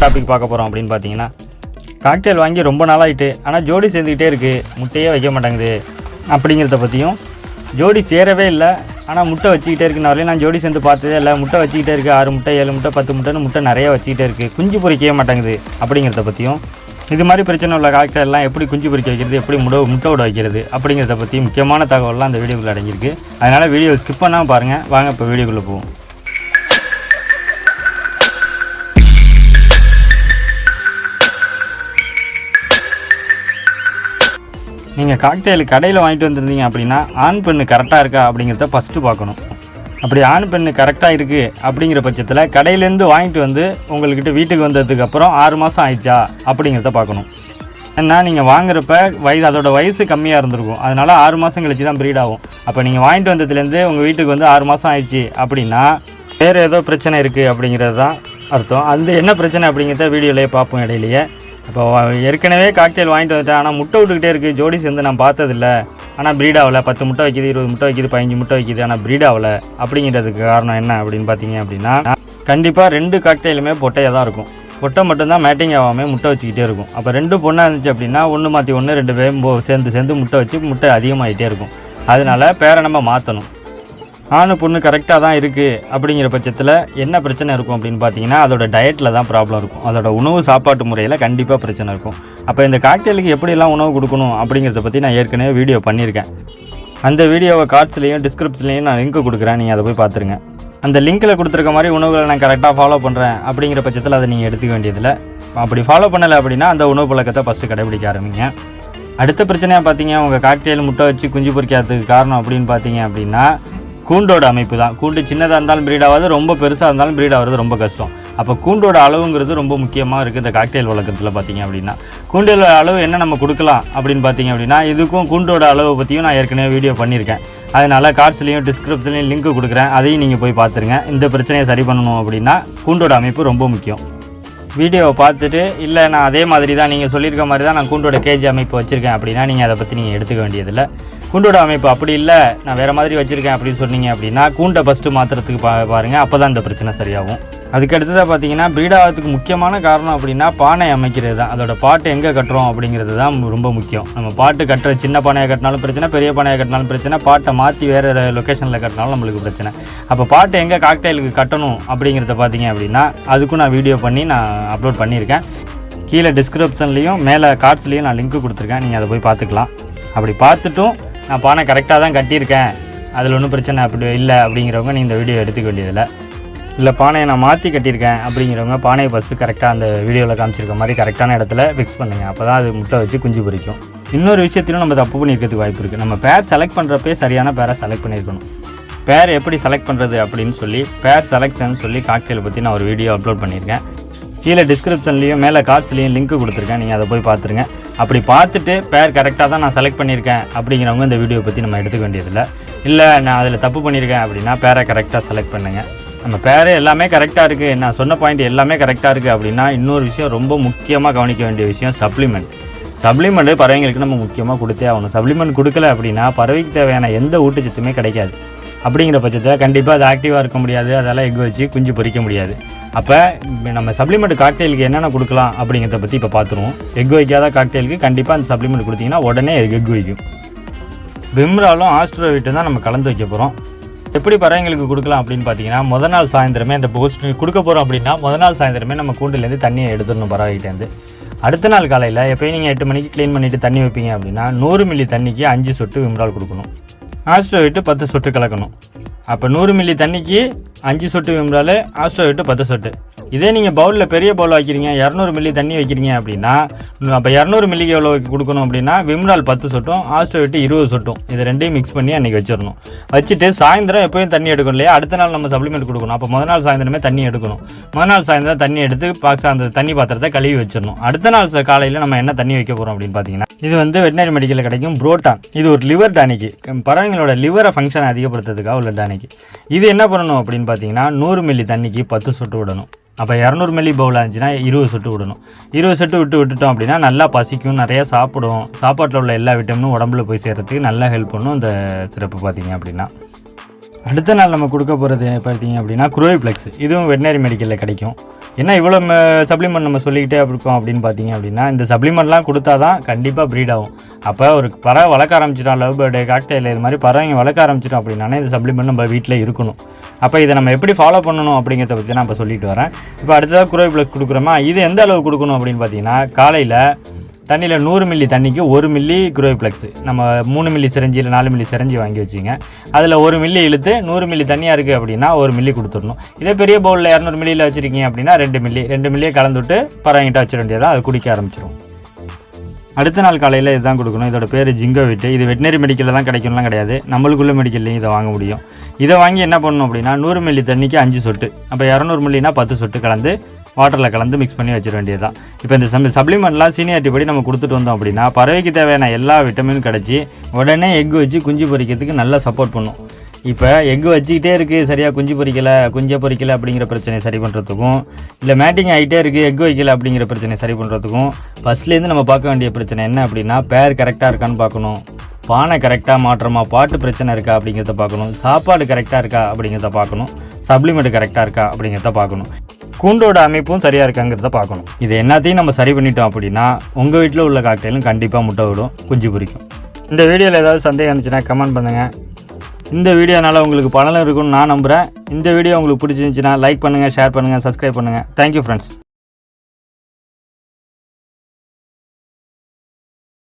Topic பார்க்க போகிறோம் அப்படின்னு பார்த்தீங்கன்னா, காக்டெயில் வாங்கி ரொம்ப நாளாகிட்டு ஆனால் ஜோடி சேர்ந்துக்கிட்டே இருக்குது, முட்டையே வைக்க மாட்டேங்குது அப்படிங்கிறத பற்றியும், ஜோடி சேரவே இல்லை ஆனால் முட்டை வச்சுக்கிட்டே இருக்குன்னு வரையும் நான் ஜோடி சேர்ந்து பார்த்ததே இல்லை, முட்டை வச்சுக்கிட்டே இருக்குது, 6 முட்டை 7 முட்டை 10 முட்டைன்னு முட்டை நிறைய வச்சுக்கிட்டே இருக்குது, குஞ்சு பொறிக்கவே மாட்டேங்குது அப்படிங்கிறத பற்றியும், இது மாதிரி பிரச்சனை உள்ள காக்டெயில்லாம் எப்படி குஞ்சு பொறிக்க வைக்கிறது, எப்படி முட்டை விட வைக்கிறது அப்படிங்கிறத பற்றி முக்கியமான தகவல்லாம் அந்த வீடியோக்குள்ளே அடங்கியிருக்கு. அதனால் வீடியோ ஸ்கிப் பண்ணாமல் பாருங்கள். வாங்க இப்போ வீடியோக்குள்ளே போவோம். நீங்கள் காக்டெயில் கடையில் வாங்கிட்டு வந்துருந்தீங்க அப்படின்னா ஆண் பெண்ணு கரெக்டாக இருக்கா அப்படிங்கிறத ஃபஸ்ட்டு பார்க்கணும். அப்படி ஆண் பெண்ணு கரெக்டாக இருக்குது அப்படிங்கிற பட்சத்தில் கடையிலேருந்து வாங்கிட்டு வந்து உங்கள்கிட்ட வீட்டுக்கு வந்ததுக்கப்புறம் 6 மாதம் ஆயிடுச்சா அப்படிங்கிறத பார்க்கணும். ஏன்னா நீங்கள் வாங்குறப்ப அதோட வயசு கம்மியாக இருந்திருக்கும், அதனால் 6 மாதம் கழிச்சு தான் ப்ரீட் ஆகும். அப்போ நீங்கள் வாங்கிட்டு வந்ததுலேருந்து உங்கள் வீட்டுக்கு வந்து 6 மாதம் ஆயிடுச்சு அப்படின்னா வேறு ஏதோ பிரச்சனை இருக்குது அப்படிங்கிறது தான் அர்த்தம். அந்த என்ன பிரச்சனை அப்படிங்கிறத வீடியோலேயே பார்ப்போம் இடையிலேயே. இப்போ ஏற்கனவே காக்டெயில் வாங்கிட்டு வந்துட்டேன் ஆனால் முட்டை விட்டுக்கிட்டே இருக்குது, ஜோடி சேர்ந்து நான் பார்த்ததில்ல, ஆனால் ப்ரீட் ஆகலை, 10 முட்டை வைக்கிது, 20 முட்டை வைக்கிது, 15 முட்டை வைக்கிது, ஆனால் ப்ரீட் ஆகலை அப்படிங்கிறதுக்கு காரணம் என்ன அப்படின்னு பார்த்தீங்க அப்படின்னா, கண்டிப்பாக 2 காக்டெயிலுமே பொட்டையாக தான் இருக்கும். பொட்டை மட்டும்தான் மேட்டிங் ஆகாமல் முட்டை வச்சுக்கிட்டே இருக்கும். அப்போ 2 பொண்ணாக இருந்துச்சு அப்படின்னா 1 மாற்றி 1 2 பேரும் சேர்ந்து முட்டை வச்சு முட்டை அதிகமாகிட்டே இருக்கும். அதனால் பேரை நம்ம மாற்றணும். ஆணு பொண்ணு கரெக்டாக தான் இருக்குது அப்படிங்கிற பட்சத்தில் என்ன பிரச்சனை இருக்கும் அப்படின்னு பார்த்தீங்கன்னா, அதோட டயட்டில் தான் ப்ராப்ளம் இருக்கும். அதோட உணவு சாப்பாட்டு முறையில் கண்டிப்பாக பிரச்சனை இருக்கும். அப்போ இந்த காக்டெயிலுக்கு எப்படிலாம் உணவு கொடுக்கணும் அப்படிங்கிறத பற்றி நான் ஏற்கனவே வீடியோ பண்ணியிருக்கேன். அந்த வீடியோவை கார்ட்ஸ்லேயும் டிஸ்கிரிப்ஷன்லேயும் நான் லிங்க் கொடுக்குறேன், நீங்கள் அதை போய் பார்த்துருங்க. அந்த லிங்க்கில் கொடுத்துருக்க மாதிரி உணவுகளை நான் கரெக்டாக ஃபாலோ பண்ணுறேன் அப்படிங்கிற பட்சத்தில் அதை நீங்கள் எடுத்துக்க வேண்டியதில்லை. அப்படி ஃபாலோ பண்ணலை அப்படின்னா அந்த உணவு பழக்கத்தை ஃபஸ்ட்டு கடைபிடிக்க ஆரம்பிங்க. அடுத்த பிரச்சனையாக பார்த்தீங்க, உங்கள் காக்டெயில் முட்டை வச்சு குஞ்சு பொறிக்காததுக்கு காரணம் அப்படின்னு பார்த்தீங்க அப்படின்னா கூண்டோட அமைப்பு தான். கூண்டு சின்னதாக இருந்தாலும் ப்ரீட் ஆகாது, ரொம்ப பெருசாக இருந்தாலும் ப்ரீட் ஆகிறது ரொம்ப கஷ்டம். அப்போ கூண்டோட அளவுங்கிறது ரொம்ப முக்கியமாக இருக்குது இந்த காக்டெயில் வளர்க்குறதுல பார்த்தீங்க அப்படின்னா. கூண்டோட அளவு என்ன நம்ம கொடுக்கலாம் அப்படின்னு பார்த்தீங்க அப்படின்னா, இதுக்கும் கூண்டோட அளவை பற்றியும் நான் ஏற்கனவே வீடியோ பண்ணியிருக்கேன். அதனால் கார்ட்ஸ்லேயும் டிஸ்கிரிப்ஷன்லேயும் லிங்க் கொடுக்குறேன், அதையும் நீங்கள் போய் பார்த்துருங்க. இந்த பிரச்சனையை சரி பண்ணணும் அப்படின்னா கூண்டோட அமைப்பு ரொம்ப முக்கியம். வீடியோவை பார்த்துட்டு இல்லை நான் அதே மாதிரி தான் நீங்கள் சொல்லியிருக்க மாதிரி தான் நான் கூண்டோட கேஜி அமைப்பு வச்சுருக்கேன் அப்படின்னா நீங்கள் அதை பற்றி நீங்கள் எடுத்துக்க வேண்டியதில்லை. கூண்டோட அமைப்பு அப்படி இல்லை, நான் வேறு மாதிரி வச்சுருக்கேன் அப்படின்னு சொன்னீங்க அப்படின்னா கூண்டை ஃபஸ்ட்டு மாற்றுறதுக்கு பாருங்கள், அப்போ தான் இந்த பிரச்சனை சரியாகும். அதுக்கு அடுத்ததாக பார்த்தீங்கன்னா ப்ரீட் ஆகிறதுக்கு முக்கியமான காரணம் அப்படின்னா பானை அமைக்கிறது தான். அதோட பாட்டு எங்கே கட்டுறோம் அப்படிங்கிறது தான் ரொம்ப முக்கியம். நம்ம பாட்டு கட்டுற சின்ன பானையை கட்டினாலும் பிரச்சனை, பெரிய பானையை கட்டினாலும் பிரச்சனை, பாட்டை மாற்றி வேறு லொக்கேஷனில் கட்டினாலும் நம்மளுக்கு பிரச்சனை. அப்போ பாட்டு எங்கே காக்டெயிலுக்கு கட்டணும் அப்படிங்கிறத பார்த்தீங்க அப்படின்னா அதுக்கும் நான் வீடியோ பண்ணி நான் அப்லோட் பண்ணியிருக்கேன். கீழே டிஸ்கிரிப்ஷன்லேயும் மேலே கார்ட்ஸ்லேயும் நான் லிங்க் கொடுத்துருக்கேன், நீங்கள் அதை போய் பார்த்துக்கலாம். அப்படி பார்த்துட்டும் நான் பானை கரெக்டாக தான் கட்டியிருக்கேன், அதில் ஒன்றும் பிரச்சனை அப்படி இல்லை அப்படிங்கிறவங்க நீங்கள் இந்த வீடியோ எடுத்துக்க வேண்டியதில்லை. இல்லை பானையை நான் மாற்றி கட்டியிருக்கேன் அப்படிங்கிறவங்க பானையை ஃபஸ்ட்டு கரெக்டாக அந்த வீடியோவில் காமிச்சிருக்க மாதிரி கரெக்டான இடத்துல ஃபிக்ஸ் பண்ணுங்கள், அப்போ தான் அது முட்டை வச்சு குஞ்சு பொரிக்கும். இன்னொரு விஷயத்திலும் நம்ம தப்பு பண்ணியிருக்கிறதுக்கு வாய்ப்பு இருக்குது. நம்ம பேர் செலக்ட் பண்ணுறப்பே சரியான பேரை செலக்ட் பண்ணியிருக்கணும். பேர் எப்படி செலக்ட் பண்ணுறது அப்படின்னு சொல்லி பேர் செலெக்ஷன் சொல்லி காக்டெயில் பற்றி நான் ஒரு வீடியோ அப்லோட் பண்ணியிருக்கேன். கீழே டிஸ்கிரிப்ஷன்லேயும் மேலே கார்ட்ஸ்லேயும் லிங்க் கொடுத்துருக்கேன், நீங்கள் அதை போய் பார்த்துருங்க. அப்படி பார்த்துட்டு பேர் கரெக்டாக தான் நான் செலக்ட் பண்ணியிருக்கேன் அப்படிங்கிறவங்க இந்த வீடியோ பற்றி நம்ம எடுத்துக்க வேண்டியதில்லை. இல்லை நான் அதில் தப்பு பண்ணியிருக்கேன் அப்படின்னா பேரை கரெக்டாக செலக்ட் பண்ணுங்கள். நம்ம பேர் எல்லாமே கரெக்டாக இருக்குது, நான் சொன்ன பாயிண்ட் எல்லாமே கரெக்டாக இருக்குது அப்படின்னா இன்னொரு விஷயம் ரொம்ப முக்கியமாக கவனிக்க வேண்டிய விஷயம் சப்ளிமெண்ட்டு பறவைங்களுக்கு நம்ம முக்கியமாக கொடுத்தே ஆகணும். சப்ளிமெண்ட் கொடுக்கல அப்படின்னா பறவைக்கு தேவையான எந்த ஊட்டச்சத்துமே கிடைக்காது. அப்படிங்கிற பட்சத்தில் கண்டிப்பாக அது ஆக்டிவாக இருக்க முடியாது, அதெல்லாம் எக் வச்சு குஞ்சு பொரிக்க முடியாது. அப்போ நம்ம சப்ளிமெண்ட் காக்டெயிலுக்கு என்னென்ன கொடுக்கலாம் அப்படிங்கிறத பற்றி இப்போ பார்த்துருவோம். எக் வைக்காத காக்டெயிலுக்கு கண்டிப்பாக அந்த சப்ளிமெண்ட் கொடுத்தீங்கன்னா உடனே எக் வைக்கும். விம்ராலும் ஆஸ்ட்ரோவிட்டும் தான் நம்ம கலந்து வைக்க போகிறோம். எப்படி பறவைங்களுக்கு கொடுக்கலாம் அப்படின்னு பார்த்தீங்கன்னா, முதல் நாள் சாயந்தரமே அந்த போஸ்ட் கொடுக்க போகிறோம் அப்படின்னா முதல் நாள் சாயந்தரமே நம்ம கூண்டுலேருந்து தண்ணியை எடுத்துடணும் பறவைகிட்டேருந்து. அடுத்த நாள் காலையில் எப்போயும் நீங்கள் 8 மணிக்கு க்ளீன் பண்ணிவிட்டு தண்ணி வைப்பீங்க அப்படின்னா 100 மில்லி தண்ணிக்கு 5 சொட்டு விம்ரால் கொடுக்கணும். ஆஸ்ட்ரோவிட்டு 10 சொட்டு கலக்கணும். அப்போ 100 மில்லி தண்ணிக்கு 5 சொட்டு விம்ரால், ஆஸ்ட்ரோவிட்டு 10 சொட்டு. இதே நீங்கள் பவுலில் பெரிய பவுல் வைக்கிறீங்க, 200 மில்லி தண்ணி வைக்கிறீங்க அப்படின்னா அப்போ 200 மில்லிக்கு எவ்வளோ கொடுக்கணும் அப்படின்னா விம்ரால் 10 சொட்டும், ஆஸ்ட்ரோவிட்டு 20 சொட்டும். இது ரெண்டையும் மிக்ஸ் பண்ணி அன்றைக்கி வச்சிடணும். வச்சுட்டு சாயந்தரம் எப்போயும் தண்ணி எடுக்கணும் இல்லையா, அடுத்த நாள் நம்ம சப்ளிமெண்ட் கொடுக்கணும். அப்போ முதல் நாள் சாயந்தரமே தண்ணி எடுக்கணும். முதல் நாள் சாயந்தரம் தண்ணி எடுத்து அந்த தண்ணி பாத்திரத்தை கழுவி வச்சிடணும். அடுத்த நாள் காலையில் நம்ம என்ன தண்ணி வைக்க போகிறோம் அப்படின்னு பார்த்தீங்கன்னா, இது வந்து வெட்டினரி மெடிக்கலில் கிடைக்கும் புரோட்டான். இது ஒரு லிவர் டானிக்கு, பறவைங்களோட லிவரை ஃபங்க்ஷனை அதிகப்படுத்துறதுக்காக உள்ள டானிக்கு. இது என்ன பண்ணணும் அப்படின்னு பார்த்தீங்கன்னா 100 மில்லி தண்ணிக்கு 10 சொட்டு விடணும். அப்போ 200 மில்லி பவுல் இருந்துச்சுன்னா 20 சொட்டு விடணும். 20 சொட்டு விட்டுட்டோம் அப்படின்னா நல்லா பசிக்கும், நிறையா சாப்பிடும். சாப்பாட்டில் உள்ள எல்லா விட்டமினும் உடம்புல போய் சேர்கிறதுக்கு நல்லா ஹெல்ப் பண்ணும் இந்த சிறப்பு பார்த்தீங்க அப்படின்னா. அடுத்த நாள் நம்ம கொடுக்க போகிறது பார்த்தீங்க அப்படின்னா குரோவிப்ளெக்ஸ். இதுவும் வெட்டினரி மெடிக்கலில் கிடைக்கும். என்ன இவ்வளோ சப்ளிமெண்ட் நம்ம சொல்லிக்கிட்டே இருக்கோம் அப்படின்னு பார்த்தீங்க அப்படின்னா, இந்த சப்ளிமெண்ட்லாம் கொடுத்தா தான் கண்டிப்பாக ப்ரீட் ஆகும். அப்போ ஒரு பறவை வளர்க்க ஆரம்பிச்சிட்டோம், லவ் பேர்டு, காக்டெயில், இது மாதிரி பறவைங்க வளர்க்க ஆரம்பிச்சிட்டோம் அப்படின்னா இந்த சப்ளிமெண்ட் நம்ம வீட்டில் இருக்கணும். அப்போ இதை நம்ம எப்படி ஃபாலோ பண்ணணும் அப்படிங்கிறத பற்றி நான் இப்போ சொல்லிட்டு வரேன். இப்போ அடுத்ததாக குரோவிப்ளெக்ஸ் கொடுக்குறோமா, இது எந்த அளவு கொடுக்கணும் அப்படின்னு பார்த்தீங்கன்னா, காலையில் தண்ணியில் 100 மில்லி தண்ணிக்கு 1 மில்லி குரோவிப்ளெக்ஸ். நம்ம 3 மில்லி சிரஞ்சி இல்லை 4 மில்லி சிரஞ்சி வாங்கி வச்சுங்க. அதில் 1 மில்லி இழுத்து 100 மில்லி தண்ணியாக இருக்குது அப்படின்னா 1 மில்லி கொடுத்துடணும். இதே பெரிய பவுலில் 200 மில்லியில் வச்சுருக்கீங்க அப்படின்னா 2 மில்லியை கலந்துவிட்டு பறவைங்கிட்ட வச்சிட வேண்டியதான், அது குடிக்க ஆரம்பிச்சிடும். அடுத்த நாள் காலையில் இதுதான் கொடுக்கணும். இதோட பேர் ஜிங்கோவிட். இது வெட்டினரி மெடிக்கலில் தான் கிடைக்கணும்லாம் கிடையாது, நம்மளுக்குள்ள மெடிக்கல்லையும் இதை வாங்க முடியும். இதை வாங்கி என்ன பண்ணணும் அப்படின்னா 100 மில்லி தண்ணிக்கு 5 சொட்டு, அப்போ 200 மில்லினா 10 சொட்டு கலந்து வாட்டரில் கலந்து மிக்ஸ் பண்ணி வச்சிட வேண்டியது தான். இப்போ இந்த சப்ளிமெண்ட்லாம் சீனியாரிட்டி படி நம்ம கொடுத்துட்டு வந்தோம் அப்படின்னா பறவைக்கு தேவையான எல்லா விட்டமினும் கிடச்சி உடனே எக் வச்சு குஞ்சு பொரிக்கிறதுக்கு நல்லா சப்போர்ட் பண்ணும். இப்போ எக் வச்சுக்கிட்டே இருக்குது, சரியாக குஞ்சை பொரிக்கலை அப்படிங்கிற பிரச்சனையை சரி பண்ணுறதுக்கும், இல்லை மேட்டிங் ஆகிட்டே இருக்குது எக் வைக்கலை அப்படிங்கிற பிரச்சனையை சரி பண்ணுறதுக்கும் ஃபஸ்ட்லேருந்து நம்ம பார்க்க வேண்டிய பிரச்சனை என்ன அப்படின்னா, பேர் கரெக்டாக இருக்கான்னு பார்க்கணும், பானை கரெக்டாக மாற்றமா, பாட்டு பிரச்சனை இருக்கா அப்படிங்கிறத பார்க்கணும், சாப்பாடு கரெக்டாக இருக்கா அப்படிங்கிறத பார்க்கணும், சப்ளிமெண்ட் கரெக்டாக இருக்கா அப்படிங்கிறத பார்க்கணும், கூண்டோட அமைப்பும் சரியாக இருக்காங்கிறத பார்க்கணும். இது எல்லாத்தையும் நம்ம சரி பண்ணிட்டோம் அப்படின்னா உங்கள் வீட்டில் உள்ள காக்டெயிலும் கண்டிப்பாக முட்டை விடும், குஞ்சு பொரிக்கும். இந்த வீடியோவில் ஏதாவது சந்தேகம் இருந்துச்சுன்னா கமெண்ட் பண்ணுங்கள். இந்த வீடியோனால் உங்களுக்கு பலன் இருக்குன்னு நான் நம்புகிறேன். இந்த வீடியோ உங்களுக்கு பிடிச்சிருந்துச்சுன்னா லைக் பண்ணுங்கள், ஷேர் பண்ணுங்கள், சப்ஸ்கிரைப் பண்ணுங்கள். Thank you friends.